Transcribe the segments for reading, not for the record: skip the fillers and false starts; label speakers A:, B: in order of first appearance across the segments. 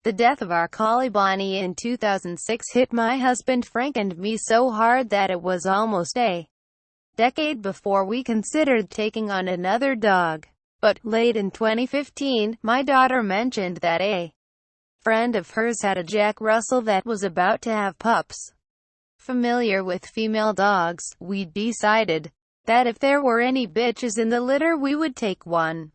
A: The death of our collie Bonnie in 2006 hit my husband Frank and me so hard that it was almost a decade before we considered taking on another dog. But, late in 2015, my daughter mentioned that a friend of hers had a Jack Russell that was about to have pups. Familiar with female dogs, we decided that if there were any bitches in the litter we would take one.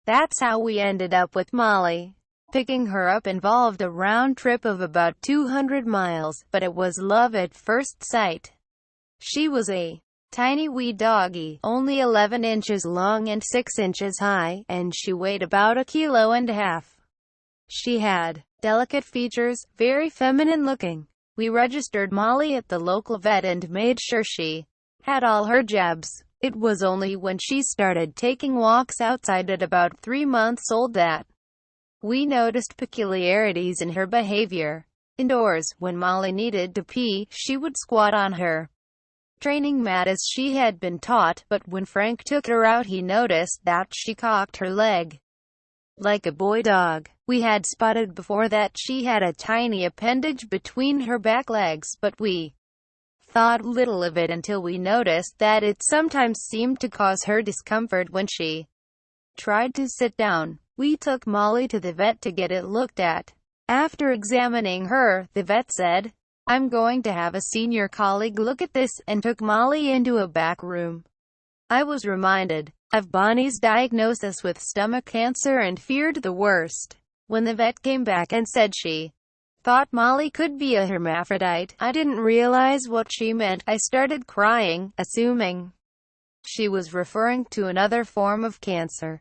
A: That's how we ended up with Molly. Picking her up involved a round trip of about 200 miles, but it was love at first sight. She was a tiny wee doggy, only 11 inches long and 6 inches high, and she weighed about 1.5 kilograms. She had delicate features, very feminine looking. We registered Molly at the local vet and made sure she had all her jabs. It was only when she started taking walks outside at about 3 months old that we noticed peculiarities in her behavior. Indoors, when Molly needed to pee, she would squat on her training mat as she had been taught, but when Frank took her out he noticed that she cocked her leg like a boy dog. We had spotted before that she had a tiny appendage between her back legs, but we thought little of it until we noticed that it sometimes seemed to cause her discomfort when she tried to sit down. We took Molly to the vet to get it looked at. After examining her, the vet said, "I'm going to have a senior colleague look at this," and took Molly into a back room. I was reminded of Bonnie's diagnosis with stomach cancer and feared the worst. When the vet came back and said she thought Molly could be a hermaphrodite, I didn't realize what she meant. I started crying, assuming she was referring to another form of cancer.